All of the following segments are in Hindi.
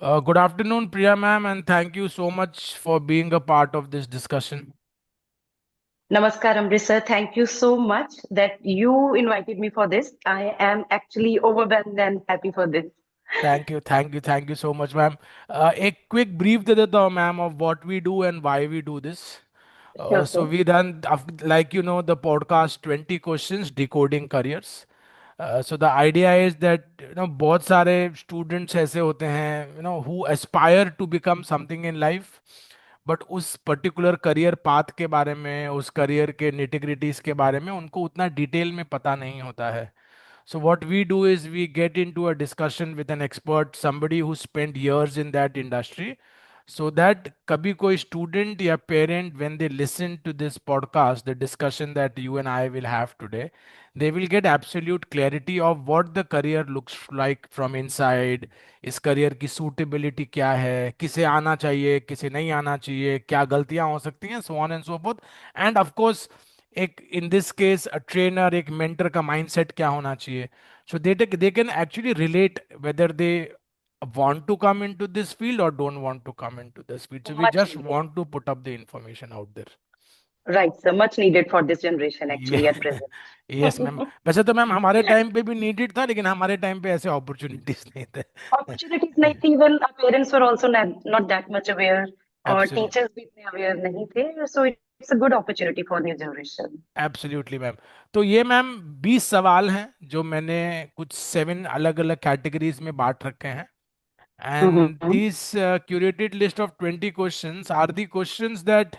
Good afternoon, Priya ma'am, and thank you so much for being a part of this discussion. Namaskar, Amritsar. Thank you so much that you invited me for this. I am actually overwhelmed and happy for this. Thank you so much, ma'am. A quick brief दे देता हूँ, ma'am, of what we do and why we do this. Sure, So sir. we run, like you know, the podcast 20 questions decoding careers. So the idea is that बहुत सारे students ऐसे होते हैं who aspire to become something in life, but उस पर्टिकुलर करियर पाथ के बारे में, उस करियर के निटिग्रिटीज के बारे में उनको उतना डिटेल में पता नहीं होता है. So what we do is we get into a discussion with an expert, somebody who spent years in that industry, so that kabhi koi student ya parent, when they listen to this podcast, the discussion that you and I will have today, they will get absolute clarity of what the career looks like from inside. इस करियर की सूटेबिलिटी क्या है, किसे आना चाहिए, किसे नहीं आना चाहिए, क्या गलतियां हो सकती हैं, so on and so forth. And of course एक इन दिस केस ट्रेनर, एक मेंटर का माइंडसेट क्या होना चाहिए, so they can actually relate whether they want to come into this field or don't want to come into this field. So we Much just needed. want to put up the information out there. Right, sir. Much needed for this generation ये actually at present. Yes ma'am. वैसे तो मैम हमारे टाइम पे भी नीडेड था, लेकिन हमारे टाइम पे ऐसे अपॉर्चुनिटीज नहीं थे. Opportunities नहीं थी, even our parents were also not that much aware और एब्सोल्युटली. teachers भी इतने aware नहीं थे. So it's a good opportunity for new generation. Absolutely ma'am. तो ये मैम 20 सवाल हैं जो मैंने कुछ 7 अलग अलग कैटेगरीज में बांट रखे हैं. And Mm-hmm. this curated list of 20 questions are the questions that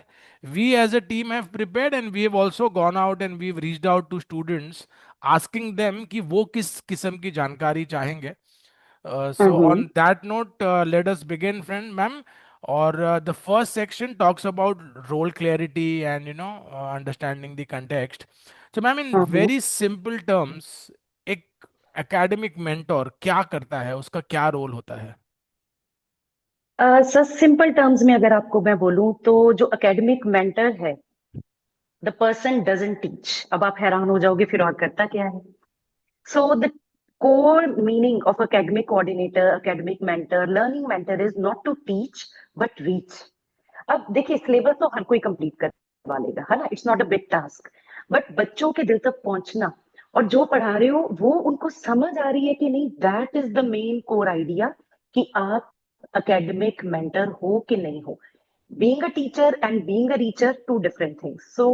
we as a team have prepared, and we have also gone out and we've reached out to students asking them कि वो किस किस्म की जानकारी चाहेंगे. So Mm-hmm. on that note, let us begin, friend, ma'am. Or the first section talks about role clarity and understanding the context. So, ma'am, in Mm-hmm. very simple terms, एक academic mentor क्या करता है, उसका क्या रोल होता है? सर सिंपल टर्म्स में अगर आपको मैं बोलूं तो जो एकेडमिक मेंटर है, द पर्सन डजंट टीच. अब आप हैरान हो जाओगे फिर और करता क्या है. So the core meaning of academic coordinator, academic mentor, learning mentor is not to teach but reach. अब देखिए सिलेबस तो हर कोई कंप्लीट करवा लेगा, है ना. It's not a big task. But बच्चों के दिल तक पहुंचना और जो पढ़ा रहे हो वो उनको समझ आ रही है कि नहीं, that is the main core idea कि आप academic mentor हो कि नहीं हो. Being a teacher and being a reacher, two different things. So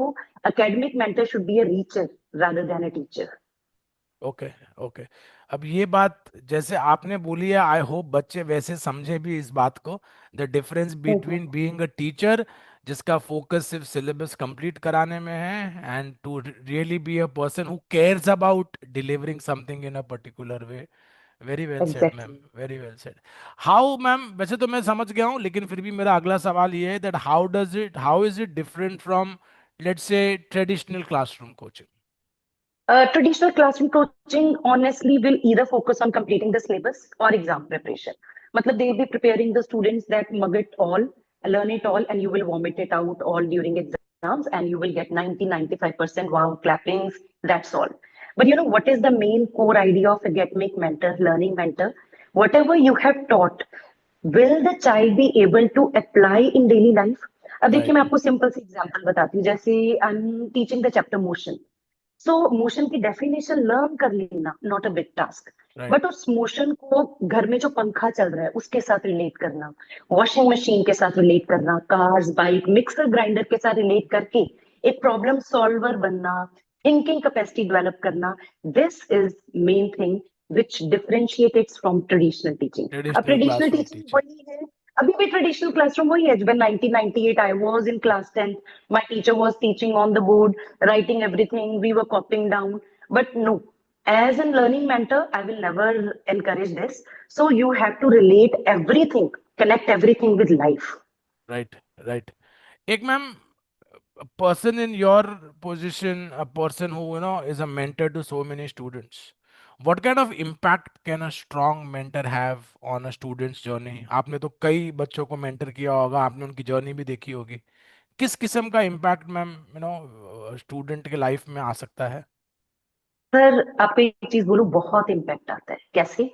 academic mentor should be a reacher rather than a teacher. Okay. Okay. अब ये बात जैसे आपने बोली है, आई होप बच्चे वैसे समझे भी इस बात को, the difference between being a teacher जिसका फोकस सिर्फ सिलेबस कंप्लीट कराने में है, and to really be a person who cares about delivering something in a particular way. Very well said ma'am, Exactly. Very well said. How ma'am, वैसे तो मैं समझ गया हूँ, लेकिन फिर भी मेरा अगला सवाल ये है that how is it different from, let's say, traditional classroom coaching. Traditional classroom coaching honestly will either focus on completing the syllabus or exam preparation. मतलब they will be preparing the students that mug it all, learn it all, and you will vomit it out all during exams, and you will get 90-95% wow clappings. That's all. But you know what is the main core idea of academic mentor, learning mentor? Whatever you have taught, will the child be able to apply in daily life? अब देखिए राइट. मैं आपको सिंपल सी एग्जांपल बताती हूँ. जैसे I am teaching the chapter motion. So motion की डेफिनेशन लर्न कर लेना, not a big task. Right. But उस मोशन को घर में जो पंखा चल रहा है उसके साथ रिलेट करना, वॉशिंग मशीन के साथ रिलेट करना, कार्स, बाइक, मिक्सर ग्राइंडर के साथ रिलेट करके एक प्रॉब्लम सॉल्वर बनना, थिंकिंग कैपेसिटी डेवलप करना. This is main thing which differentiates from traditional teaching. अब traditional traditional classroom teaching teaching. वही है. अभी भी ट्रेडिशनल क्लासरूम वही है. When 1998 I was in class 10th, my teacher was teaching on the board, writing everything, we were copying down. But no, as a learning mentor, I will never encourage this. So you have to relate everything, connect everything with life. Right. Right. एक ma'am, person in your position, a person who is a mentor to so many students, what kind of impact can a strong mentor have on a student's journey? आपने तो कई बच्चों को मेंटर किया होगा, आपने उनकी जर्नी भी देखी होगी. किस किस्म का इम्पैक्ट मैम स्टूडेंट के लाइफ में आ सकता है? सर आपको एक चीज बोलूं, बहुत इम्पैक्ट आता है. कैसे?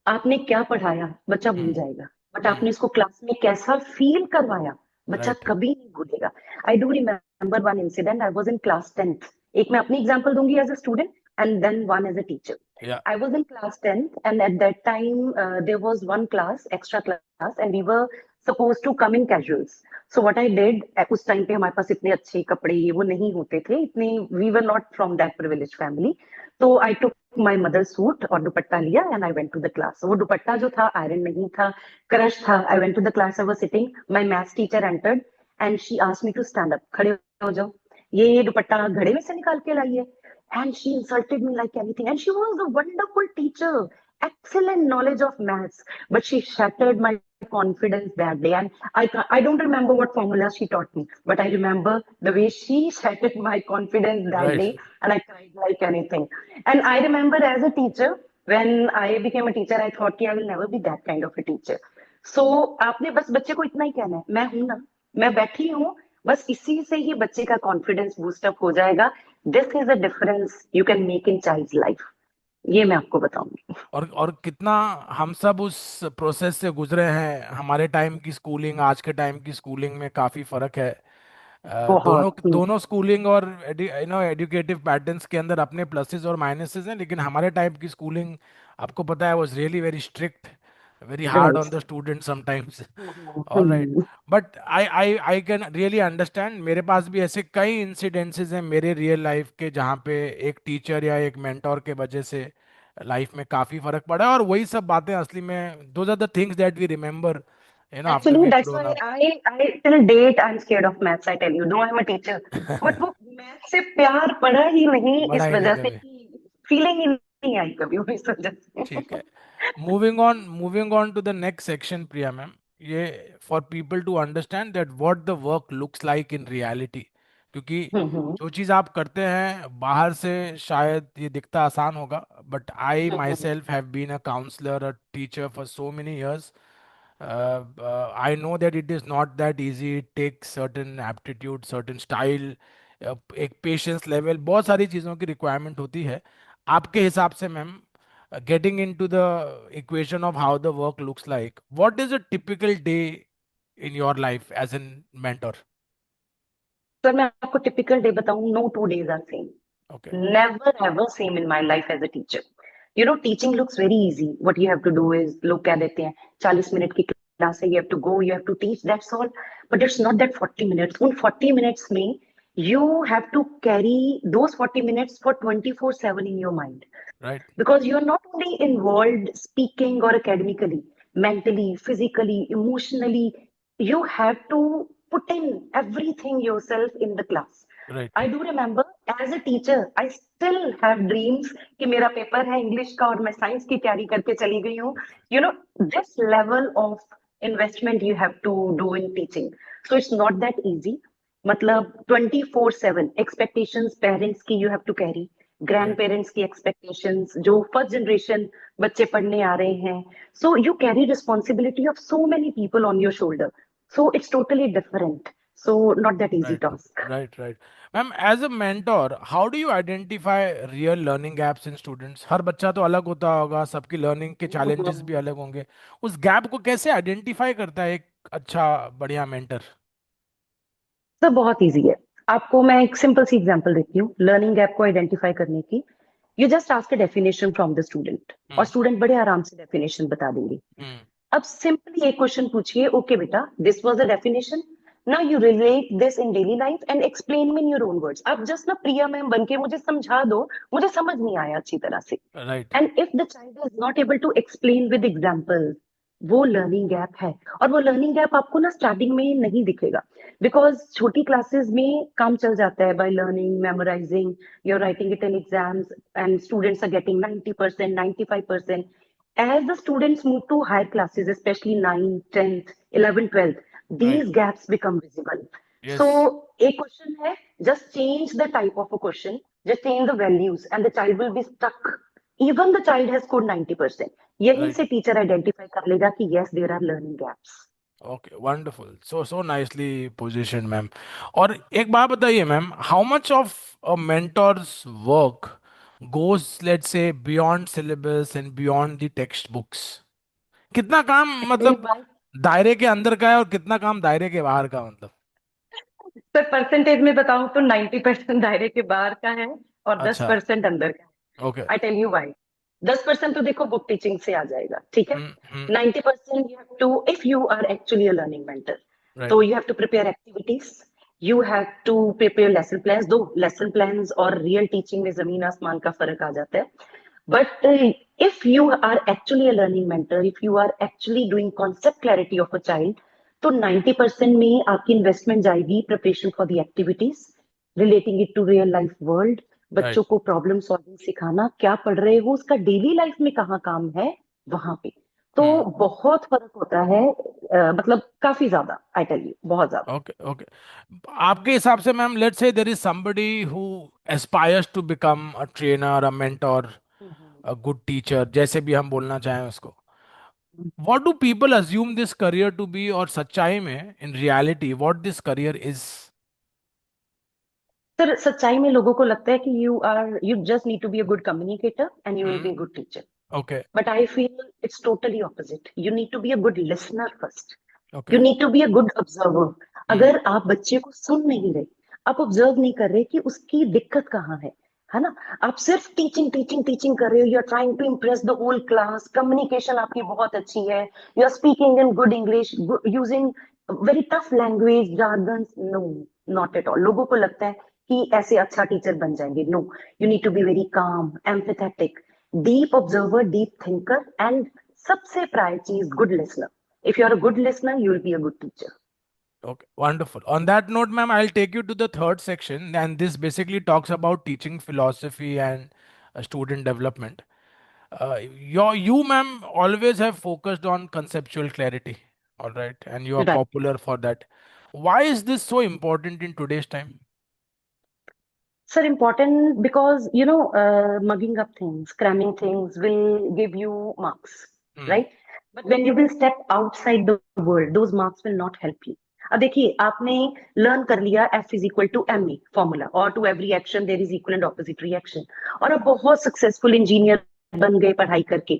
आपने क्या पढ़ाया बच्चा भूल हम्म. जाएगा. बट आपने इसको क्लास में कैसा फील करवाया, बच्चा राइट। कभी नहीं भूलेगा। I do remember one incident. I was in class 10th। एक मैं अपनी एग्जाम्पल दूंगी as a student and then one as a teacher. Yeah. I was in class 10th, and at that time, there was one class, extra class, and we were supposed to come in casuals. So what I did, उस टाइम पे हमारे पास इतने अच्छे कपड़े ये वो नहीं होते थे इतने, we were not from that privileged family. तो I took my mother's suit और दुपट्टा लिया and I went to the class. वो दुपट्टा जो था आयरन नहीं था, क्रश था. I went to the class. I was sitting. My maths teacher entered and she asked me to stand up. खड़े हो जाओ. ये दुपट्टा घड़े में से निकाल के लाई है. And she insulted me like anything. And she was a wonderful teacher, excellent knowledge of maths, but she shattered my confidence that day. And I don't remember what formula she taught me, but I remember the way she shattered my confidence that right. day, and I cried like anything. And I remember as a teacher, when I became a teacher, I thought कि I will never be that kind of a teacher. So आपने बस बच्चे को इतना ही कहना है, मैं हूं ना, मैं बैठी हूँ, बस इसी से ही बच्चे का कॉन्फिडेंस बूस्टअप हो जाएगा. This is a difference you can make in child life. ये मैं आपको बताऊंगी. और कितना हम सब उस प्रोसेस से गुजरे हैं। हमारे टाइम की स्कूलिंग, आज के टाइम की स्कूलिंग में काफ़ी फ़र्क है। दोनों बहुत. दोनों स्कूलिंग और एजुकेटिव पैटर्न्स के अंदर अपने प्लसेस और माइनसेस हैं, लेकिन हमारे टाइप की स्कूलिंग, आपको पता है, was really very strict, very hard on right. The student sometimes. All right. But I I I can really understand. मेरे पास भी ऐसे कई इंसिडेंसेस हैं मेरे रियल लाइफ के, जहाँ पे एक टीचर या एक मेंटोर के वजह से लाइफ में काफ़ी फर्क पड़ा है। और वही सब बातें असली में, those are the things that we remember after actually we that's grown why up. I till date I am scared of maths. I tell you, no I am a teacher, but वो मैथ से प्यार पड़ा ही नहीं बड़ा इस ही नहीं वजह से कभी। कि फीलिंग ही नहीं आई कभी वो इस वजह से. ठीक है। Moving on to the next section, Priya ma'am. ये for people to understand that what the work looks like in reality. क्योंकि हम्म. जो चीज़ आप करते हैं बाहर से शायद ये दिखता आसान होगा, but I myself have been a counsellor, a teacher for so many years. I know that it is not that easy. It takes certain aptitude, certain style, एक पेशेंस लेवल, बहुत सारी चीज़ों की रिक्वायरमेंट होती है। आपके हिसाब से ma'am, getting into the equation of how the work looks like, what is a typical day in your life as a mentor? Sir मैं आपको टिपिकल डे बताऊं, no two days are same. Okay. Never ever same in my life as a teacher. You know, teaching looks very easy. What you have to do is, लोग कह देते हैं 40 मिनट की क्लास है, you have to go, you have to teach, that's all. But it's not that 40 minutes. उन 40 minutes में you have to carry those 40 minutes for 24/7 in your mind. Right. Because you're not only involved speaking or academically, mentally, physically, emotionally, you have to put in everything yourself in the class. Right. I do remember as a teacher, I still have dreams कि मेरा पेपर है इंग्लिश का और मैं साइंस की तैयारी करके चली गई हूँ. You know, this level of investment you have to do in teaching. So it's not that easy. मतलब 24/7 expectations पेरेंट्स की you have to carry, grand Right. Parents की एक्सपेक्टेशंस, जो फर्स्ट जनरेशन बच्चे पढ़ने आ रहे हैं. So you carry responsibility of so many people on your shoulder. So it's totally different. So not that easy Right. Task. Right. Right. Ma'am, as a mentor, how do you identify real learning gaps in students? हर बच्चा तो अलग होता होगा, सबकी लर्निंग के चैलेंजेस भी अलग होंगे। उस गैप को कैसे आइडेंटिफाई करता है एक अच्छा बढ़िया मेंटर? सर बहुत इजी है. आपको मैं एक सिंपल सी एग्जांपल देती हूँ लर्निंग गैप को आइडेंटिफाई करने की. You just ask a definition from the student और हम्म। स्टूडेंट बड़े आराम से डेफिनेशन बता देंगे. हम्म। अब सिंपली एक क्वेश्चन पूछिए, ओके बेटा this was a definition, now you relate this in daily life and explain me in your own words. आप जस्ट ना प्रिया मैम बन के मुझे समझा दो, मुझे समझ नहीं आया अच्छी तरह से. Right. And if the child is not able to explain with example, वो लर्निंग गैप है. और वो लर्निंग गैप आपको ना स्टार्टिंग में नहीं दिखेगा, बिकॉज छोटी क्लासेस में काम चल जाता है by learning memorising, your writing it in exams and students are getting 90%, 95%. As the students move to higher classes, especially 9th, 10th, 11th, 12th, right. these gaps become visible. So, yes. a question hai, just change the type of a question, just change the values, and the child will be stuck. Even the child has scored 90%. यहीं राइट। से teacher identify कर लेगा कि yes, there are learning gaps. Okay, wonderful, so so nicely position ma'am. और एक बात बताइए ma'am, how much of a mentors work goes, let's say, beyond syllabus and beyond the text books? कितना काम, मेरे मतलब पास दायरे के अंदर का है और कितना काम दायरे के बाहर का, मतलब? सर परसेंटेज में बताऊं तो 90% दायरे के बाहर का है और दस अच्छा। परसेंट अंदर का है। Okay. I tell you why. 10% तो देखो बुक टीचिंग से आ जाएगा, ठीक है। Hmm. 90% you have to, if you are actually a learning mentor, right. तो you have to prepare activities, you have to prepare lesson plans. दो लेसन प्लान्स और रियल टीचिंग में जमीन आसमान का फर्क आ जाता है। But if you are actually a learning mentor, if you are actually doing concept clarity of a child, तो 90% में आपकी इन्वेस्टमेंट जाएगी preparation for the activities, relating it to real life world, right. बच्चों को प्रॉब्लम सॉल्विंग सिखाना, क्या पढ़ रहे हो उसका डेली लाइफ में कहाँ काम है, वहां पे। तो हम्म। बहुत फर्क होता है, मतलब काफी ज्यादा, आई टेल यू, बहुत ज्यादा। ओके। ओके। आपके हिसाब से ma'am, let's say there is somebody who aspires to become a trainer, a mentor, hmm. A good teacher, जैसे भी हम बोलना चाहें उसको, what do people assume this career to be, और सच्चाई में in reality what this career is? Sir सच्चाई में लोगों को लगता है कि you just need to be a good communicator and you will B hmm. A good teacher. Okay. But I feel it's totally opposite. You need to be a good listener first. Okay. You need to be a good observer. हम्म। अगर आप बच्चे को सुन नहीं रहे, आप ऑब्जर्व नहीं कर रहे कि उसकी दिक्कत कहाँ है ना, आप सिर्फ टीचिंग टीचिंग टीचिंग कर रहे हो, you are trying to impress the whole class, communication आपकी बहुत अच्छी है, you are speaking in good English, using very tough language jargon, no, not at all. लोगों को लगता है कि ऐसे अच्छा टीचर बन जाएंगे, no, you need to be very calm, empathetic, deep observer, deep thinker, and सबसे प्रायर चीज good listener. If you are a good listener you will be a good teacher. Okay, wonderful. On that note, ma'am, I'll take you to the third section, and this basically talks about teaching philosophy and student development. You, ma'am, always have focused on conceptual clarity, all right, and you are right popular for that. Why is this so important in today's time? Sir, important because mugging up things, cramming things will give you marks, Hmm. right? But when you will step outside the world, those marks will not help you. अब देखिए, आपने लर्न कर लिया F is equal to M A formula, और to every action there is equal and opposite reaction, और अब बहुत सक्सेसफुल इंजीनियर बन गए पढ़ाई करके।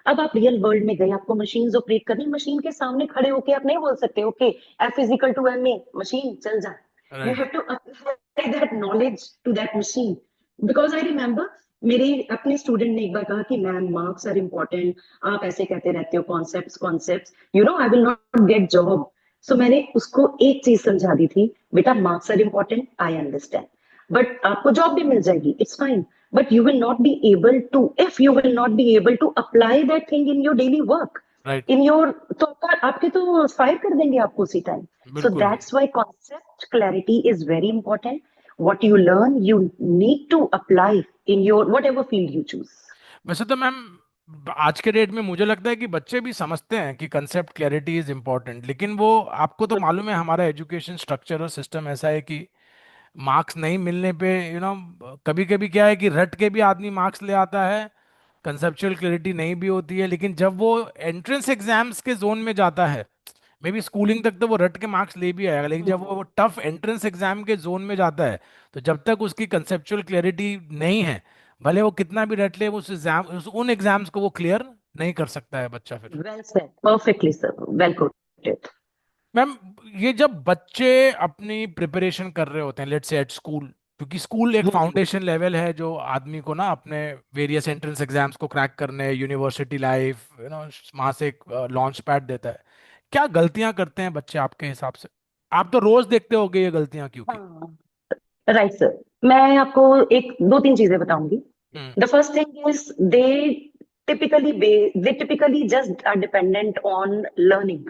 अब आप रियल वर्ल्ड में गए, आपको मशीन ऑपरेट करनी, मशीन के सामने खड़े होके आप नहीं बोल सकते okay F is equal to M A, machine चल जा। You Right. have to apply that knowledge to that machine. Because I remember मेरे अपने स्टूडेंट ने एक बार कहा कि मैम मार्क्स आर इम्पोर्टेंट, आप ऐसे कहते रहते हो concepts concepts, I will not get job. So मैंने उसको एक चीज समझा दी थी, बेटा marks are important, I understand, but आपको जॉब भी मिल जाएगी, it's fine, but you will not be able to, if you will not be able to apply that thing in your daily work, Right. In your, तो आपके तो फायर कर देंगे आपको उसी टाइम। So बिल्कुल। that's why concept clarity is very important. What you learn, you need to apply in your whatever field you choose. वैसे तो मैम, आज के डेट में मुझे लगता है कि बच्चे भी समझते हैं कि कंसेप्ट क्लैरिटी इज इम्पोर्टेंट, लेकिन वो, आपको तो मालूम है हमारा एजुकेशन स्ट्रक्चर और सिस्टम ऐसा है कि मार्क्स नहीं मिलने पे, कभी कभी क्या है कि रट के भी आदमी मार्क्स ले आता है, कंसेप्चुअल क्लैरिटी नहीं भी होती है, लेकिन जब वो एंट्रेंस एग्जाम्स के जोन में जाता है, मे बी स्कूलिंग तक तो वो रट के मार्क्स ले भी आएगा, लेकिन जब वो टफ एंट्रेंस एग्जाम के जोन में जाता है, तो जब तक उसकी कंसेप्चुअल क्लैरिटी नहीं है, भले वो कितना भी रट ले, वो उन एग्जाम्स को वो क्लियर नहीं कर सकता है बच्चा फिर। Well said. Perfectly, sir. Well quoted. Ma'am, ये जब बच्चे अपनी प्रिपरेशन कर रहे होते हैं, लेट्स से एट स्कूल, क्योंकि स्कूल एक हम्म। फाउंडेशन लेवल है जो आदमी को ना अपने वेरियस एंट्रेंस एग्जाम्स को क्रैक करने, यूनिवर्सिटी लाइफ, वहां से एक लॉन्च पैड देता है। क्या गलतियां करते हैं बच्चे आपके हिसाब से? आप तो रोज देखते होगे ये गलतियां, क्योंकि। हाँ, राइट सर। मैं आपको एक दो तीन चीजें बताऊंगी। Hmm. The first thing is they typically just are dependent on learning,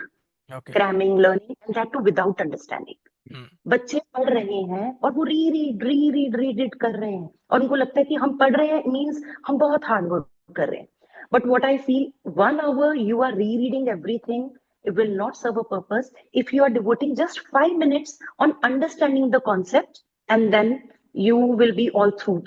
okay. Cramming learning, and that too without understanding. Hmm. बच्चे पढ़ रहे हैं और वो री रीड कर रहे हैं, और उनको लगता है कि हम पढ़ रहे हैं मीन्स हम बहुत हार्ड वर्क कर रहे हैं। But what I feel, 1 hour you are rereading everything, it will not serve a purpose if you are devoting just 5 minutes on understanding the concept, and then you will be all through,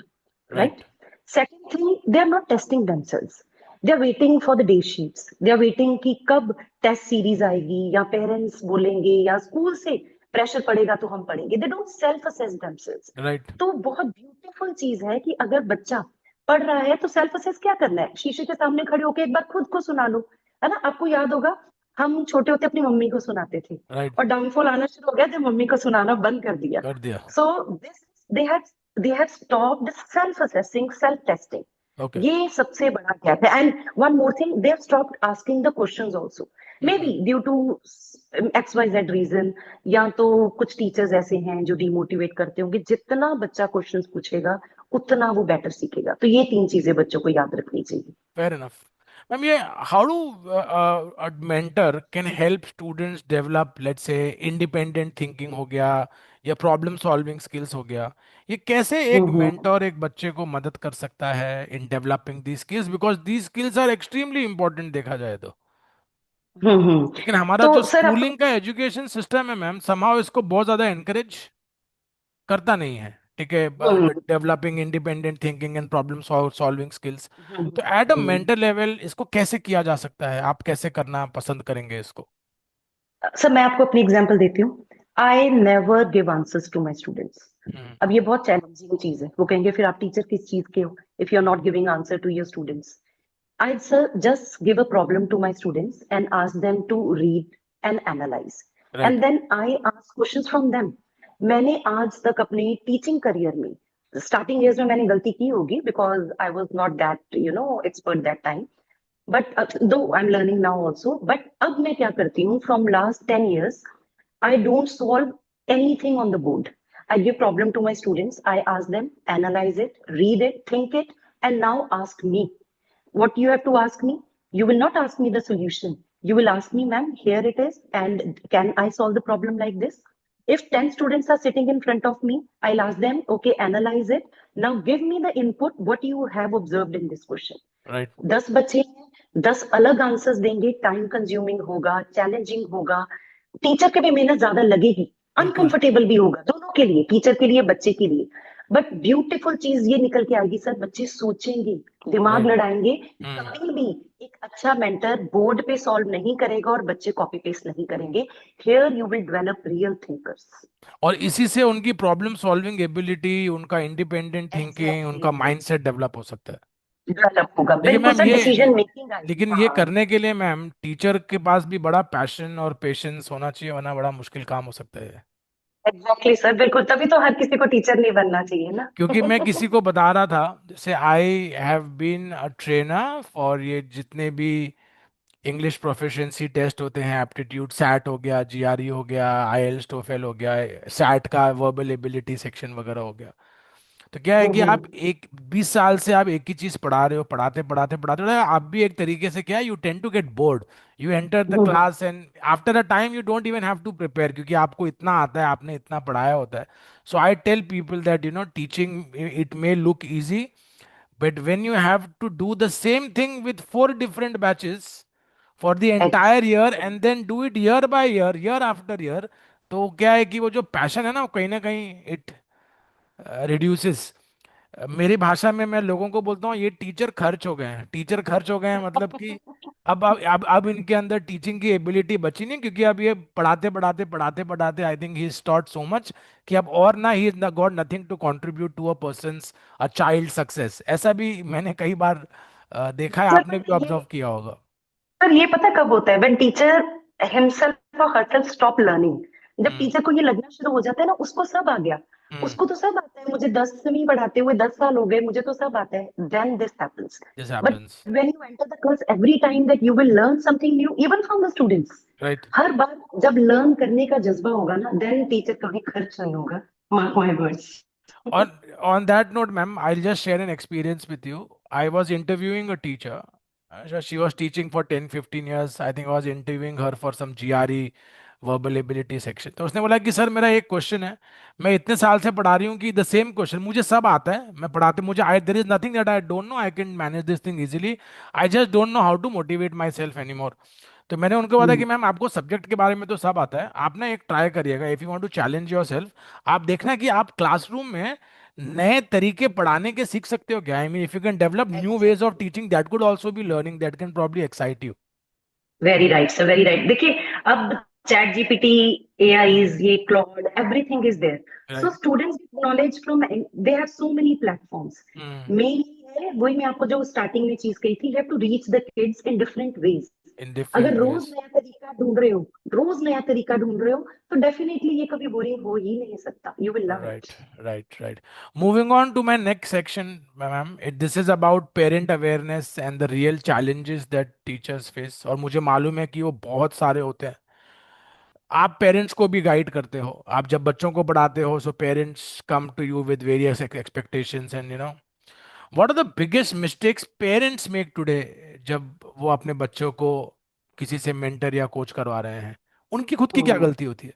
right? Right. Second thing, they are not testing themselves. They are waiting for the day sheets. They are waiting कि कब टेस्ट सीरीज आएगी, या पेरेंट्स बोलेंगे, या स्कूल से प्रेशर पड़ेगा तो हम पढ़ेंगे। They don't self assess themselves. Right. तो बहुत ब्यूटीफुल चीज है कि अगर बच्चा पढ़ रहा है तो सेल्फ असेस क्या करना है, शीशे के सामने खड़े होकर एक बार खुद को सुना लो, है ना। आपको याद होगा हम छोटे होते अपनी मम्मी को सुनाते थे, राइट। और डाउनफॉल आना शुरू हो गया जब मम्मी को सुनाना बंद कर दिया। कर दिया। So this they have they have stopped self assessing, self testing. Okay. ये सबसे बड़ा गैप है। And one more thing, they have stopped asking the questions also, maybe due to X Y Z reason. या तो कुछ टीचर्स ऐसे हैं जो डिमोटिवेट करते होंगे, जितना बच्चा क्वेश्चंस पूछेगा उतना वो बेटर सीखेगा। तो ये तीन चीजें बच्चों को याद रखनी चाहिए। Fair enough. मैम, ये how do a mentor can help students develop, let's say independent thinking हो गया या प्रॉब्लम सॉल्विंग स्किल्स हो गया, ये कैसे एक हम्म। मेंटर एक बच्चे को मदद कर सकता है in developing the skills, because the skills are extremely important देखा जाए तो। हम्म। लेकिन हमारा तो जो सर आपको स्कूलिंग का एजुकेशन सिस्टम है मैम, समहाउ इसको बहुत ज्यादा एनकरेज करता नहीं है, ठीक है, hmm developing independent thinking and problem solving skills. Hmm तो at a hmm. Mental level इसको कैसे किया जा सकता है, आप कैसे करना पसंद करेंगे इसको? सर मैं आपको अपनी एग्जांपल देती हूँ। I never give answers to my students. Hmm. अब ये बहुत चैलेंजिंग चीज है। वो कहेंगे फिर आप टीचर किस चीज के हो if you are not giving answer to your students? I sir just give a problem to my students and ask them to read and analyze, right. and then I ask questions from them. मैंने आज तक अपने टीचिंग करियर में स्टार्टिंग ईयर्स में मैंने गलती की होगी, because I was not that expert that time, but though I am learning now also. But अब मैं क्या करती हूँ, from last 10 years I don't solve anything on the board. I give problem to my students. I ask them, analyze it, read it, think it, and now ask me. What you have to ask me? You will not ask me the solution. You will ask me, ma'am, here it is, and can I solve the problem like this? If 10 students are sitting in front of me, I'll ask them, okay, analyze it. Now give me the input, what you have observed in this question. Right. 10 बच्चे हैं, 10 अलग आंसर्स देंगे, टाइम कंज्यूमिंग होगा, चैलेंजिंग होगा, टीचर के भी मेहनत ज्यादा लगेगी, बिल्कुल। अनकंफर्टेबल भी होगा, दोनों के लिए, टीचर के लिए, बच्चे के लिए। बट ब्यूटीफुल चीज ये निकल के आएगी सर, बच्चे सोचेंगे, दिमाग राइट। लड़ाएंगे। हम्म। कभी भी एक अच्छा मेंटर बोर्ड पे सॉल्व नहीं करेगा और बच्चे कॉपी पेस्ट नहीं करेंगे। Here you will develop real thinkers. और इसी से उनकी प्रॉब्लम सॉल्विंग एबिलिटी, उनका इंडिपेंडेंट थिंकिंग, एग्जैक्टली, उनका माइंडसेट डेवलप हो सकता है। डेवलप होगा, लेकिन बिल्कुल मैम सर, ये डिसीजन मेकिंग आएगी। लेकिन ये हाँ। करने के लिए मैम टीचर के पास भी बड़ा पैशन और पेशेंस होना चाहिए, वरना बड़ा मुश्किल काम हो सकता है। एग्जैक्टली सर, बिल्कुल, तभी तो हर किसी को टीचर नहीं बनना चाहिए ना। क्योंकि मैं किसी को बता रहा था, जैसे I have been a trainer for ये जितने भी इंग्लिश प्रोफिशिएंसी टेस्ट होते हैं, एप्टीट्यूड सैट हो गया, जीआरई हो गया, आईएलटीएस टोफेल हो गया, सैट का वर्बल एबिलिटी सेक्शन वगैरह हो गया। तो क्या है कि आप हम्म एक 20 साल से आप एक ही चीज पढ़ा रहे हो, पढ़ाते पढ़ाते पढ़ाते पढ़ाते आप भी एक तरीके से क्या है, you tend to get bored. You enter the hmm class and after a time you don't even have to prepare, क्योंकि आपको इतना आता है, आपने इतना पढ़ाया होता है। So I tell people that teaching it may look easy, but when you have to do the same thing with 4 different batches for the entire year exactly. and then do it year by year, year after year, तो क्या है कि वो जो पैशन है ना कहीं इट रिड्यूसेस। मेरी भाषा में मैं लोगों को बोलता हूँ ये टीचर खर्च हो गए हैं, टीचर खर्च हो गए हैं, मतलब कि अब इनके अंदर टीचिंग की एबिलिटी बची नहीं, क्योंकि अब ये पढ़ाते पढ़ाते पढ़ाते पढ़ाते I think he is taught so much कि अब और ना he is got nothing to contribute to a person's a child success. ऐसा भी मैंने कई बार देखा है, सर आपने बट भी ये ऑब्जर्व किया होगा। सर ये पता कब होता है? व्हेन टीचर हिमसेल्फ और हरसेल्फ स्टॉप लर्निंग। जब हम्म। टीचर को ये लगना शुरू हो जाता है ना, उसको सब आ गया, हम्म। उसको तो सब आता है, मुझे 10वीं पढ़ाते हुए 10 साल हो गए, मुझे तो सब आता है, then this happens. This but happens. When you enter the class, every time that you will learn something new even from the students. Right. हर बार जब लर्न करने का जज्बा होगा ना, देन टीचर कभी खर्च नहीं होगा। Mark my words. On on that note, ma'am, I'll just share an experience with you. I was interviewing a teacher. She was teaching for 10, 15 years. I think I was interviewing her for some GRE verbal ability section. तो उसने बोला कि सर मेरा एक क्वेश्चन है, मैं इतने साल से पढ़ा रही हूँ कि द सेम क्वेश्चन मुझे सब आता है, मैं पढ़ाते मुझे I there is nothing that I don't know, I can manage this thing easily, I just don't know how to motivate my self any more. तो मैंने उनको बताया कि मैम आपको सब्जेक्ट के बारे में तो सब आता है, आप ना एक ट्राई करिएगा, if you want to challenge your self, आप देखना कि आप क्लासरूम में नए तरीके पढ़ाने के सीख सकते हो क्या। I mean if you can develop new ways of teaching that could also be learning that can probably excite you. Very right sir, very right. देखिए, अब चैट जीपीटी, एआईज, ये Claude, everything is there. So right. Students get knowledge from, they have so many platforms. Main है वही मैं आपको जो स्टार्टिंग में चीज कही थी, you have to reach the kids in different ways. In अगर डिफरेंट रोज वेज। नया तरीका ढूंढ रहे हो, रोज नया तरीका ढूंढ रहे हो, तो डेफिनेटली ये कभी बोरिंग हो ही नहीं सकता, you will love Right, it. right, right. Moving on to my next section, ma'am. This is about parent awareness and the real challenges that teachers face. और मुझे मालूम है कि वो बहुत सारे होते हैं। आप पेरेंट्स को भी गाइड करते हो, आप जब बच्चों को पढ़ाते हो, so parents come to you with various expectations and what are the biggest mistakes parents make today, जब वो अपने बच्चों को किसी से मेंटर या कोच करवा रहे हैं, उनकी खुद की क्या हम्म। गलती होती है?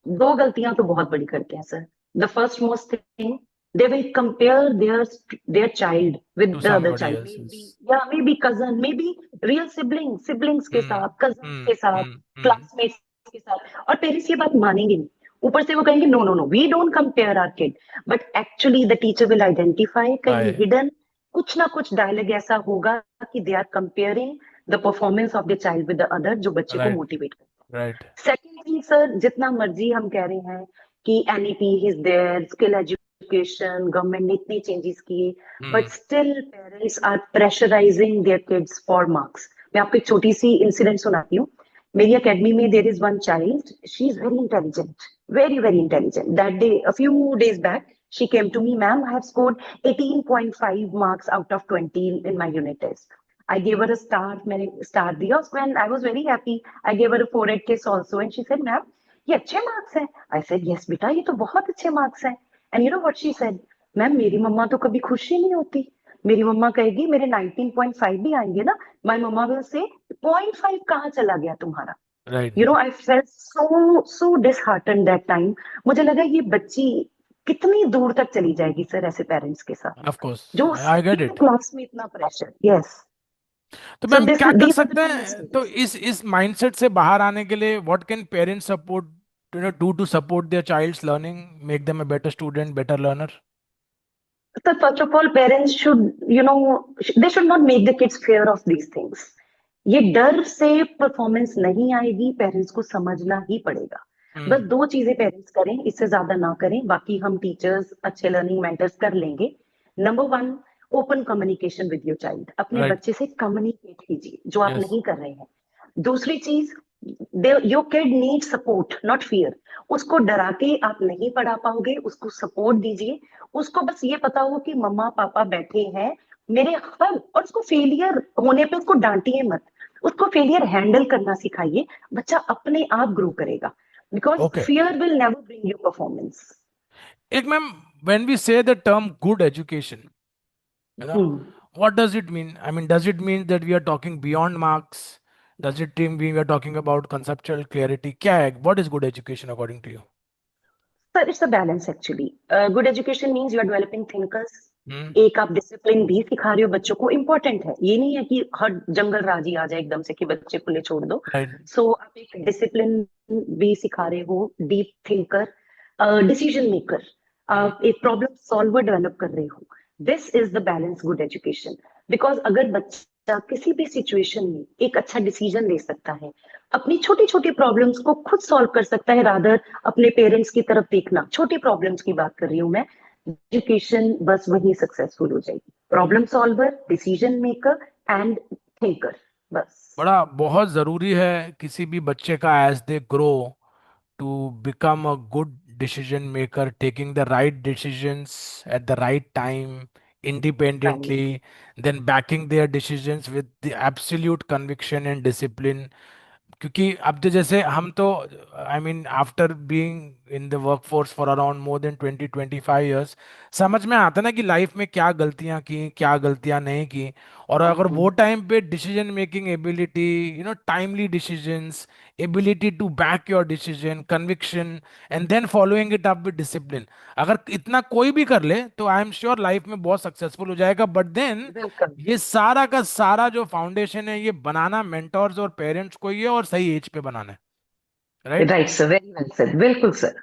दो गलतियां तो बहुत बड़ी करते हैं sir. The first most thing, they will compare their child with to the other somebody child, may else's. Be, या may be cousin, may be real siblings के हम्म, साथ, कजन हम्म, के साथ, हम्म, हम्म। क्लासमेट्स के साथ, और पेरेंट्स ये बात मानेंगे नहीं। ऊपर से वो कहेंगे no no no, we don't compare our kid, but actually the teacher will identify कहीं बाय। हिडन कुछ ना कुछ डायलॉग ऐसा होगा कि they are comparing the performance of the child with the other, जो बच्चे को राइट, मोटिवेट करता है। राइट। सेकेंड थिंग सर, जितना मर्जी हम कह रहे हैं कि NEP is there, skill education, government ने इतने चेंजेस किए, but hmm, still parents are pressurising their kids for marks. मैं आपको एक छोटी सी इंसिडेंट सुनाती हूँ। मेरी अकेडमी में there is one child, she is very intelligent, very very intelligent. That day, a few days back, she came to me, ma'am, I have scored 18.5 marks out of 20 in my unit test. I gave her a star, मैंने स्टार दिया उसको, and I was very happy. I gave her a forehead kiss also, and she said, ma'am, ये अच्छे मार्क्स हैं। I said, yes बेटा, ये तो बहुत अच्छे मार्क्स हैं। And you know what she said? Ma'am, मेरी मम्मा तो कभी खुश ही नहीं होती। मेरी मम्मा कहेगी मेरे 19.5 भी आएंगे ना, माय मम्मा विल से 0.5 कहाँ चला गया तुम्हारा। Right. You no, I felt so so dishearten that time. मुझे लगा ये बच्ची कितनी दूर तक चली जाएगी सर ऐसे पेरेंट्स के साथ, ऑफ कोर्स, जो I get second it. Class में इतना प्रेशर। यस। तो So मैम this क्या कर these are the सकते two हैं, तो mistakes. इस माइंडसेट से बाहर आने के लिए what can parents support do to support their child's learning, make them a better student, better learner? So first of all, parents should, they should not make the kids fear of these things. ये डर से परफॉर्मेंस नहीं आएगी, पेरेंट्स को समझना ही पड़ेगा। बस हम्म। दो चीजें पेरेंट्स करें, इससे ज्यादा ना करें, बाकी हम टीचर्स अच्छे लर्निंग मेंटर्स कर लेंगे। Number one, open communication with your child, अपने राइट। बच्चे से कम्युनिकेट कीजिए जो आप यस। नहीं कर रहे हैं। दूसरी चीज, your kid need support not fear. उसको डरा के आप नहीं पढ़ा पाओगे, उसको सपोर्ट दीजिए। उसको बस ये पता हो कि मम्मा पापा बैठे हैं मेरे हर, और उसको फेलियर होने पे उसको डांटिए मत, उसको फेलियर हैंडल करना सिखाइए। बच्चा अपने आप ग्रो करेगा, because okay. Fear will never bring you performance. एक मैम, व्हेन वी से the term good education, you know hmm. what does it mean? I mean, does it mean that we are talking beyond marks? Does it mean we are talking about conceptual clarity? क्या है, what is good education according to you? Sir it's a balance actually. Good education means you are developing thinkers. Hmm. एक आप डिसिप्लिन भी सिखा रहे हो बच्चों को, इंपॉर्टेंट है, ये नहीं है कि हर जंगल राजी आ जाए एकदम से कि बच्चे खुले छोड़ दो। राइट। सो आप एक डिसिप्लिन भी सिखा रहे हो, डीप थिंकर, डिसीजन मेकर, हम्म। आप एक प्रॉब्लम सॉल्वर डेवलप कर रहे हो। This is the balance good education. Because अगर बच्चा किसी भी सिचुएशन में एक अच्छा डिसीजन ले सकता है, अपनी छोटी छोटी प्रॉब्लम्स को खुद सॉल्व कर सकता है, रादर अपने पेरेंट्स की तरफ देखना, छोटी प्रॉब्लम्स की बात कर रही हूं मैं, एजुकेशन बस वही सक्सेसफुल हो जाएगी। Problem solver, decision maker and thinker, बस। बड़ा बहुत जरूरी है किसी भी बच्चे का, as they grow, to become a good decision maker, taking the right decisions at the right time, right. independently, then backing their decisions with the absolute conviction and discipline. क्योंकि अब तो जैसे हम तो, I mean after being in the work force for around more than 20-25 years, समझ में आता ना कि लाइफ में क्या गलतियां की, क्या गलतियां नहीं की। और अगर वो टाइम पे decision making ability, timely decisions, ability to back your decision, conviction, and then following it up with discipline, अगर इतना कोई भी कर ले तो आई एम श्योर लाइफ में बहुत सक्सेसफुल हो जाएगा। बट देन बिल्कुल। ये सारा का सारा जो फाउंडेशन है, ये बनाना मेंटोर्स और पेरेंट्स को ही है, और सही एज पे बनाना है। Right. Right sir, very well sir, बिल्कुल sir.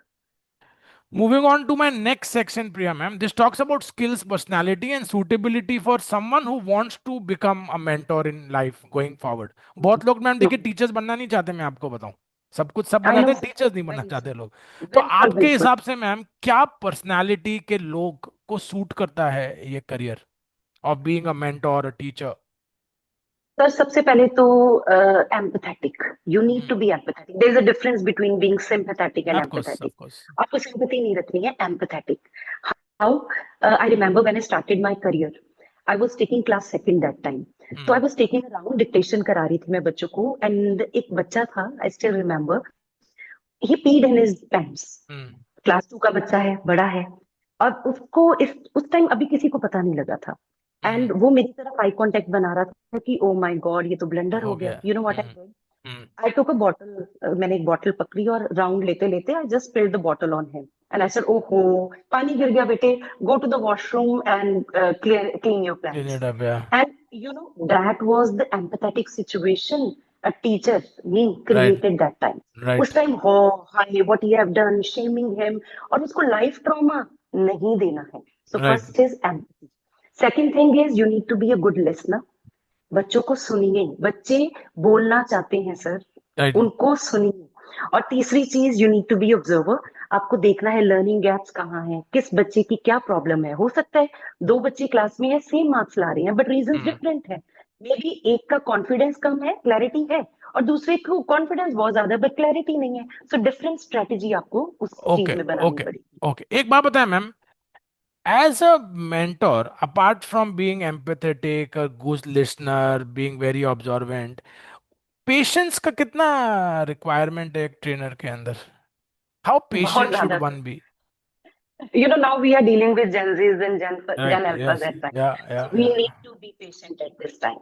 Moving on to my next section, Priya ma'am. This talks about skills, personality, and suitability for someone who wants to become a mentor in life going forward. बहुत लोग मैम देखिए टीचर्स बनना नहीं चाहते, मैं आपको बताऊं। सब कुछ सब आई बनाते नो हैं, सर, टीचर्स नहीं बनना वेरी चाहते लोग। सर, तो बिल्कुल आपके बिल्कुल। हिसाब से मैम क्या पर्सनालिटी के लोग को सूट करता है ये career of being a mentor, a teacher? Sir सबसे पहले तो empathetic, you need to hmm. Be empathetic. There is a difference between being sympathetic and of course, empathetic. Of course. आपको सिंपैथी नहीं रखनी है, empathetic. How? I remember when I started my career, I was taking class second that time. तो I hmm. Was taking around dictation करा रही थी मैं बच्चों को, एंड एक बच्चा था, आई स्टिल रिमेम्बर, ही पीड in his pants. Hmm. Class 2 का बच्चा है, बड़ा है, और उसको इस उस टाइम अभी किसी को पता नहीं लगा था। हम्म। एंड वो मेरी तरफ आई कांटेक्ट बना रहा था कि ओ माय गॉड, ये तो ब्लंडर हो हो गया। गया। You know what I hmm. Did? Hmm. I took a bottle, मैंने एक बॉटल पकड़ी और राउंड लेते लेते I just spilled the bottle on him, and I said, ओहो, पानी गिर गया बेटे, go to the washroom and clean your clean plants. It up, yeah. And you know, that was the empathetic situation a teacher, me, right. created that time. उस राइट। टाइम हो, हाय what he have done, shaming him, और उसको लाइफ ट्रॉमा नहीं देना है। So right. first is empathy. Second thing is you need to be a good listener. बच्चों को सुनिए, बच्चे बोलना चाहते हैं सर, राइट। उनको सुनिए। और तीसरी चीज, you need to be observer. आपको देखना है लर्निंग गैप्स कहाँ हैं, किस बच्चे की क्या प्रॉब्लम है। हो सकता है दो बच्चे क्लास में है, सेम मार्क्स ला रहे हैं, बट रीजंस हम्म। डिफरेंट है। मे बी एक का कॉन्फिडेंस कम है, क्लैरिटी है, और दूसरे को कॉन्फिडेंस बहुत ज्यादा है बट क्लैरिटी नहीं है। सो डिफरेंट स्ट्रेटेजी आपको उस चीज ओके। में बनानी ओके। पड़ेगी। ओके, एक बात बताएं ma'am, as a mentor, apart from being empathetic, a good listener, being very observant, patience का कितना रिक्वायरमेंट है एक ट्रेनर के अंदर? हाउ बहुत पेशेंट शुड ज्यादा one be? now we are dealing with Gen Zs and Gen right. Alphas yes. at times. या या So we या। need to be patient at this time.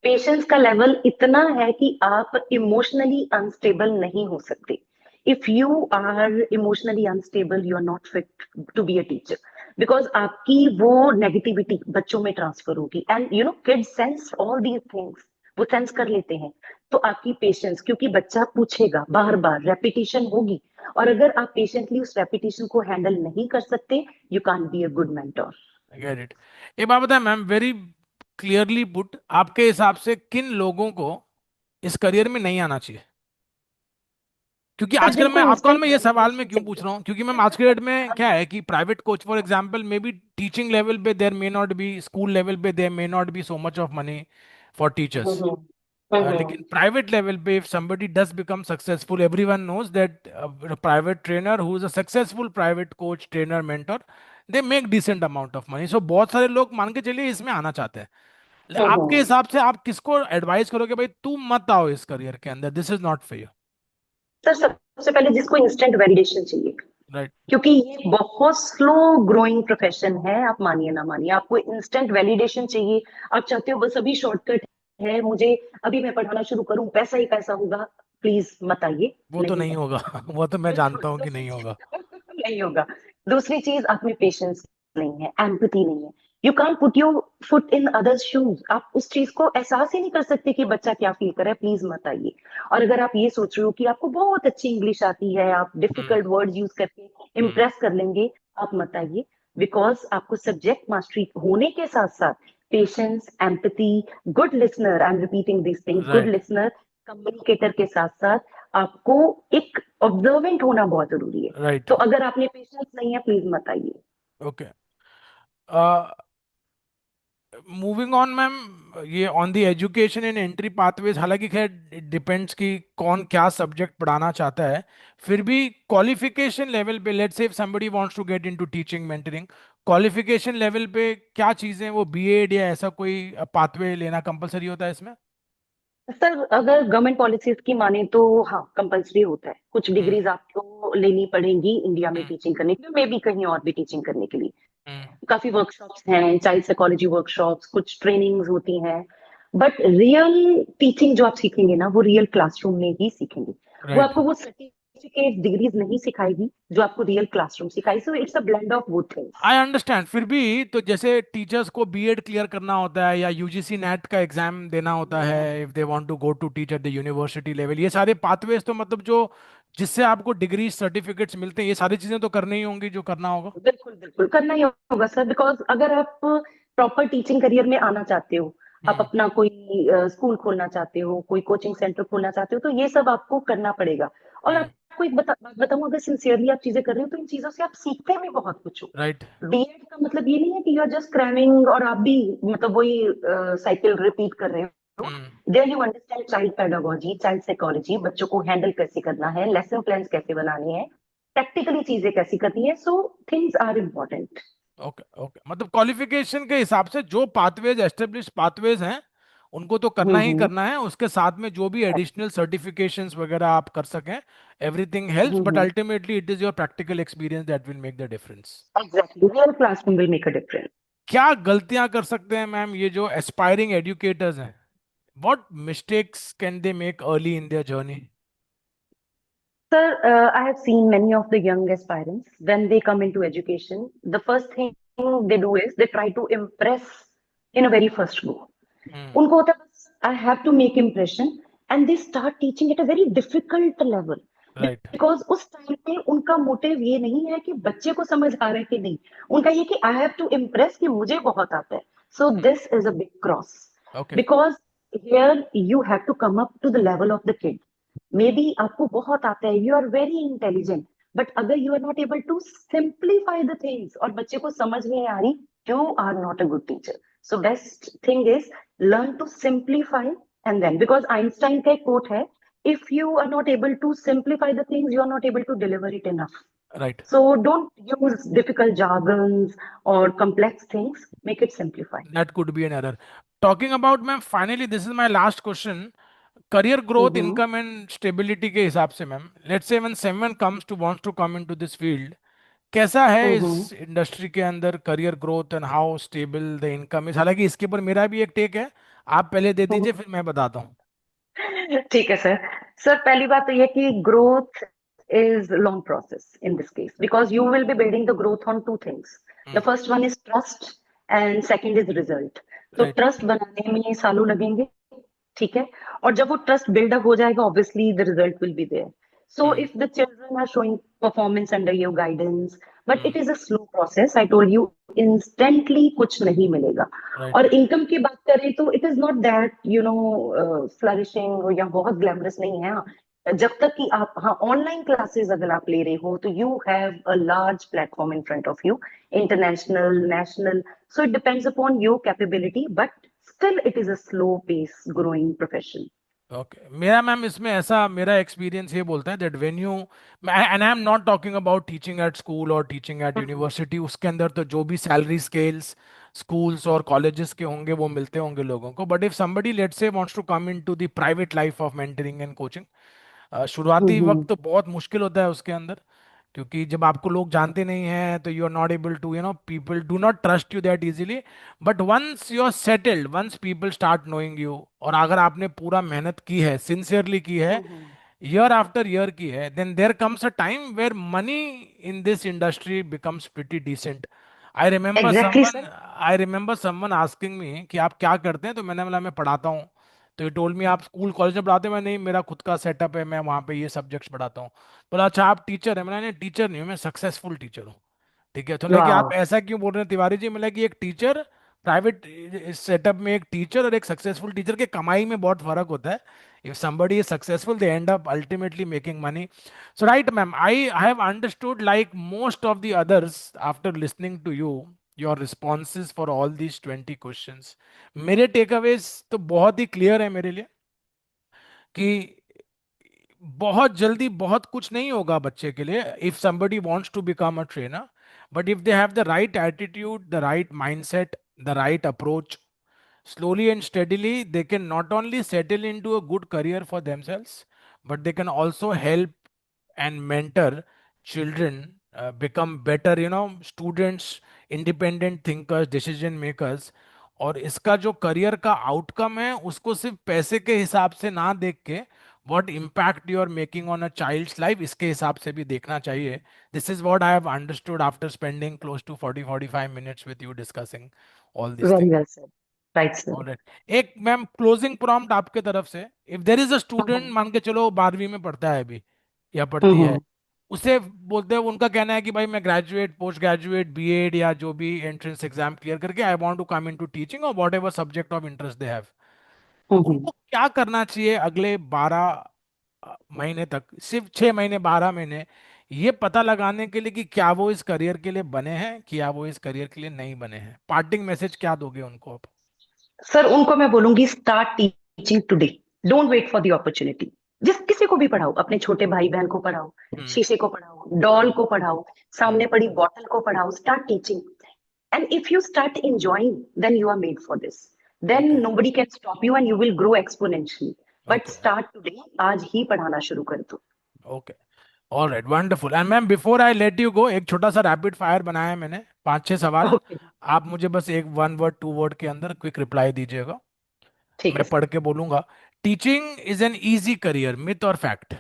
Patience का लेवल इतना है कि आप इमोशनली अनस्टेबल नहीं हो सकते। If you are emotionally unstable, you are not fit to be a teacher, because आपकी वो नेगेटिविटी बच्चों में ट्रांसफर होगी। And you know, kids sense all these things, वो सेंस कर लेते हैं। तो आपकी पेशेंस, क्योंकि बच्चा पूछेगा, बार बार रेपिटेशन होगी, और अगर आप पेशेंटली उस रेपिटेशन को हैंडल नहीं कर सकते, you can't be a good mentor. Get it. एक बात बताएं मैम, वेरी क्लियरली पुट, आपके हिसाब से किन लोगों को इस करियर में नहीं आना चाहिए? क्योंकि सर आजकल जिनको मैं आपको इंस्टेंट मैं ये सवाल में वैलिडेशन क्यों पूछ चाहिए। रहा हूँ, क्योंकि मैम आज के डेट में क्या है कि private coach for example may be teaching level पे there may not be, school level पे there may not be so much of money for teachers. Hmm लेकिन हम्म प्राइवेट लेवल पे if somebody does become successful, everyone knows that a private trainer who is a successful private coach, trainer, mentor, they make decent amount of money. So बहुत सारे लोग मान के चलिए इसमें आना चाहते हैं। आपके हम्म। हिसाब से आप किसको एडवाइस करोगे भाई तुम मत आओ इस करियर के अंदर, this is not for you? Sir सबसे पहले जिसको इंस्टेंट वैलिडेशन चाहिए, राइट। क्योंकि ये बहुत स्लो ग्रोइंग प्रोफेशन है, आप मानिए ना मानिए, आपको इंस्टेंट वैलिडेशन चाहिए। आप चाहते हो बस अभी शॉर्टकट है, मुझे अभी मैं पढ़ाना शुरू करूं, पैसा ही पैसा होगा, प्लीज मत आइए। वो तो नहीं नहीं है। होगा वो तो मैं बिल्कुल जानता हूँ कि दूसरी नहीं होगा। चीज नहीं होगा। दूसरी चीज, आप में पेशेंस नहीं है, एम्पैथी नहीं है। You can't put your foot in others shoes. आप उस चीज को एहसास ही नहीं कर सकते कि बच्चा क्या फील कर रहा है, प्लीज मत आइए। और अगर आप ये सोच रहे हो कि आपको बहुत अच्छी इंग्लिश आती है, आप हम्म। डिफिकल्ट वर्ड्स यूज करके हम्म। इम्प्रेस कर लेंगे, आप मत आइए। बिकॉज आपको सब्जेक्ट मास्टरी होने के साथ साथ patience, empathy, good listener, I am repeating this thing, good right. Listener, communicator के साथ साथ आपको एक ऑब्जर्वेंट होना बहुत जरूरी है। राइट। तो अगर आपने पेशेंस नहीं है, प्लीज मत आइए। ओके। मूविंग ऑन मैम, ये on the education in entry pathways, हालांकि खैर डिपेंड्स कि कौन क्या सब्जेक्ट पढ़ाना चाहता है। फिर भी क्वालिफिकेशन लेवल पे, let's say if somebody wants to get into teaching mentoring, qualification level पे क्या चीजें, वो बीएड या ऐसा कोई पाथवे लेना कंपलसरी होता है इसमें? सर अगर गवर्नमेंट पॉलिसीज की माने तो हाँ, कंपलसरी होता है। कुछ हम्म। डिग्रीज आपको लेनी पड़ेंगी इंडिया में हम्म। टीचिंग करने के लिए, मे बी कहीं और भी टीचिंग करने के लिए। हम्म। काफी वर्कशॉप्स हैं, चाइल्ड साइकोलॉजी वर्कशॉप्स, कुछ ट्रेनिंग्स होती हैं। बट रियल टीचिंग जो आप सीखेंगे ना, वो रियल क्लासरूम में ही सीखेंगे। वो राइट। आपको वो सर्टिफिकेट डिग्रीज नहीं सिखाएगी जो आपको रियल क्लासरूम सिखाई। So it's a blend of both things. I understand, फिर भी तो जैसे टीचर्स को बीएड क्लियर करना होता है या यूजीसी नेट का एग्जाम देना होता है if they want to go to teach at the university level, ये सारे पाथवेज तो मतलब जो जिससे आपको डिग्री सर्टिफिकेट्स मिलते हैं, ये सारी चीजें तो करनी ही होंगी जो करना होगा। बिल्कुल बिल्कुल करना ही होगा सर, बिकॉज अगर आप प्रॉपर टीचिंग करियर में आना चाहते हो, आप हम्म। अपना कोई स्कूल खोलना चाहते हो, कोई कोचिंग सेंटर खोलना चाहते हो, तो ये सब आपको करना पड़ेगा। और हम्म। आपको एक बात बताऊं, अगर सिंसियरली आप चीजें कर रहे हो तो इन चीजों से आप सीखते भी बहुत कुछ हो। राइट। बीएड का मतलब ये नहीं है कि यू आर जस्ट क्रैमिंग और आप भी मतलब वही साइकिल रिपीट कर रहे हो। Hmm. There you understand child pedagogy, child psychology, बच्चों को हैंडल कैसे करना है, लेसन प्लान्स कैसे बनाने हैं, प्रैक्टिकली चीजें कैसी करनी है, so things are important. Okay okay, मतलब क्वालिफिकेशन के हिसाब से जो पाथवेज, एस्टेब्लिश पाथवेज हैं, उनको तो करना ही हम्म। करना है, उसके साथ में जो भी एडिशनल सर्टिफिकेशंस वगैरह आप कर सकें, everything helps, but hmm. Ultimately it is your practical experience that will make the difference. Exactly, real classroom will make a difference. क्या गलतियां कर सकते हैं मैम ये जो एस्पायरिंग एजुकेटर्स हैं? What mistakes can they make early in their journey? Sir, I have seen many of the young aspirants when they come into education. The first thing they do is they try to impress in a very first go. हम्म। उनको होता है बस I have to make impression, and they start teaching at a very difficult level right. because उस टाइम पे उनका मोटिव ये नहीं है कि बच्चे को समझ आ रहा है कि नहीं, उनका ये कि I have to impress कि मुझे बहुत आता है. So this is a big cross okay. because here you have to come up to the level of the kid. May be आपको बहुत आता है, you are very intelligent, but अगर you are not able to simplify the things और बच्चे को समझ नहीं आ रही, you are not a good teacher. So best thing is learn to simplify and then, because Einstein का एक कोट है, if you are not able to simplify the things, you are not able to deliver it enough. Right. So don't use difficult jargons or complex things, make it simplified. That could be an error. Talking about ma'am, finally this is my last question. Career growth, Mm-hmm. Income and stability के हिसाब से ma'am, let's say when someone comes to wants to come into this field, कैसा है इस Mm-hmm. इंडस्ट्री के अंदर career growth and how stable the income is? हालांकि इसके ऊपर मेरा भी एक टेक है, आप पहले दे दीजिए फिर मैं बताता हूँ। ठीक है सर. सर पहली बात तो ये कि growth is long process in this case because you will be building the growth on two things. The hmm. first one is trust and second is result. तो राइट। ट्रस्ट बनाने में सालों लगेंगे, ठीक है, और जब वो ट्रस्ट बिल्डअप हो जाएगा obviously the result will be there. So hmm. If the children are showing performance under your guidance, but hmm. It is a slow process, I told you, instantly कुछ नहीं मिलेगा. राइट। और इनकम की बात करें तो it is not that flourishing या बहुत ग्लैमरस नहीं है. हाँ, जब तक कि आप, हाँ, ऑनलाइन क्लासेस अगर आप ले रहे हो तो you have a large platform in front of you, international, national. So it depends upon your capability, but still it is a slow pace growing profession. Okay, मेरा मैम इसमें ऐसा, मेरा एक्सपीरियंस ये बोलता है that when you, and I am not talking about teaching at school और टीचिंग एट यूनिवर्सिटी, उसके अंदर तो जो भी सैलरी स्केल्स स्कूल्स और कॉलेजेस के होंगे वो मिलते होंगे लोगों को, but if somebody let's say wants to come into the private life of mentoring and coaching, शुरुआती वक्त हम्म. तो बहुत मुश्किल होता है उसके अंदर, क्योंकि जब आपको लोग जानते नहीं हैं तो you are not able to, people do not trust you that easily, but once you are settled, once people start knowing you, और अगर आपने पूरा मेहनत की है, सिंसियरली की है, हम्म. ईयर आफ्टर ईयर की है, then there comes a time where money in this industry becomes pretty decent. I remember exactly someone sir. I remember someone asking me कि आप क्या करते हैं, तो मैंने बोला मैं पढ़ाता हूँ। तो ये टोल्ड मी आप स्कूल कॉलेज में पढ़ाते हैं? मैं नहीं, मेरा खुद का सेटअप है, मैं वहाँ पे ये सब्जेक्ट्स पढ़ाता हूँ। बोला अच्छा आप टीचर है? मैंने नहीं, टीचर नहीं हूँ, मैं सक्सेसफुल टीचर हूँ। ठीक है, तो लेकिन वाओ. आप ऐसा क्यों बोल रहे हैं तिवारी जी? मतलब कि एक टीचर, प्राइवेट सेटअप में एक टीचर और एक सक्सेसफुल टीचर के कमाई में बहुत फर्क होता है। If somebody is successful they end up ultimately making money. So right ma'am, I have understood like most of the others after listening to you, your responses for all these 20 questions, मेरे टेकअवेज तो बहुत ही क्लियर है मेरे लिए कि बहुत जल्दी बहुत कुछ नहीं होगा बच्चे के लिए if somebody wants to become a trainer, but if they have the right attitude, the right mindset, the right approach, slowly and steadily they can not only settle into a good career for themselves, but they can also help and mentor children become better, students, independent thinkers, decision makers. और इसका जो करियर का आउटकम है उसको सिर्फ पैसे के हिसाब से ना देख के, what impact you are making on a child's life, इसके हिसाब से भी देखना चाहिए. This is what I have understood after spending close to 40-45 minutes with you discussing all this very thing. Well sir. Right sir. Alright, एक मैम क्लोजिंग प्रॉम्प्ट आपके तरफ से, if there is a student, मान के चलो 12वीं में पढ़ता है अभी या पढ़ती है, हम्म. उसे बोलते हैं, उनका कहना है कि भाई मैं ग्रेजुएट, पोस्ट ग्रेजुएट, बीएड या जो भी एंट्रेंस एग्जाम क्लियर करके I want to come into teaching और whatever subject of interest they have, तो हम्म. उनको क्या करना चाहिए अगले 12 महीने तक, सिर्फ 6 महीने, 12 महीने, ये पता लगाने के लिए कि क्या वो इस करियर के लिए बने हैं, क्या वो इस करियर के लिए नहीं बने हैं? पार्टिंग मैसेज क्या दोगे उनको आप? सर उनको मैं बोलूंगी start teaching today, don't wait for the opportunity. जिस किसी को भी पढ़ाओ, अपने छोटे भाई बहन को पढ़ाओ, हम्म। शीशे को पढ़ाओ, डॉल को पढ़ाओ, हम्म। सामने पड़ी बॉटल को पढ़ाओ, start teaching. And if you start enjoying, then you are made for this, then okay. nobody can stop you and you will grow exponentially. But okay. start today, आज ही पढ़ाना शुरू कर दो। Okay. Alright, wonderful. And ma'am, before I let you go, एक छोटा सा रैपिड फायर बनाया है मैंने, 5-6 सवाल। ओके, आप मुझे बस एक 1 वर्ड 2 वर्ड के अंदर क्विक रिप्लाई दीजिएगा। ठीक मैं है पढ़ के बोलूंगा। Teaching is an easy career, myth और fact?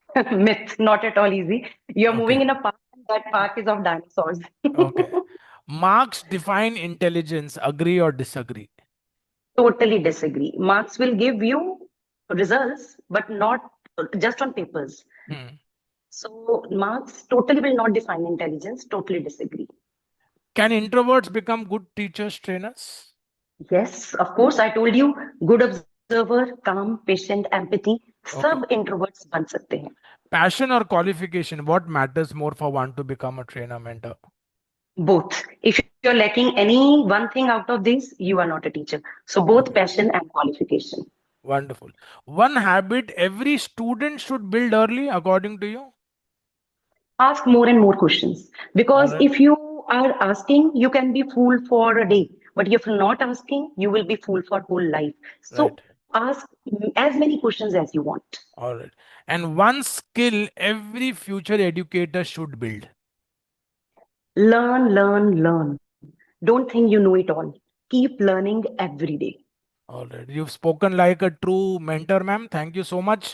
Sir. myth, not at all easy. You are okay. moving in a park and that park is of dinosaurs. Okay. Marks define intelligence, agree और disagree? Totally disagree. Marks will give you results, but not just on papers. Hmm. So marks totally will not define intelligence. Totally disagree. Can introverts become good teachers, trainers? Yes, of course. I told you, good observer, calm, patient, empathy. Okay. सब introverts बन सकते हैं. पैशन और qualification, what matters more for one two become a trainer, mentor? Both. If you're lacking any one thing out of this, you are not a teacher. So both okay. passion and qualification. Wonderful. One habit every student should build early according to you? Ask more and more questions, because alright. if you are asking, you can be fooled for a day, but if you're not asking, you will be fooled for whole life. So right. ask as many questions as you want. Alright. And one skill every future educator should build? Learn, learn, learn. Don't think you know it all. Keep learning every day. Alright, you've spoken like a true mentor, ma'am. Thank you so much.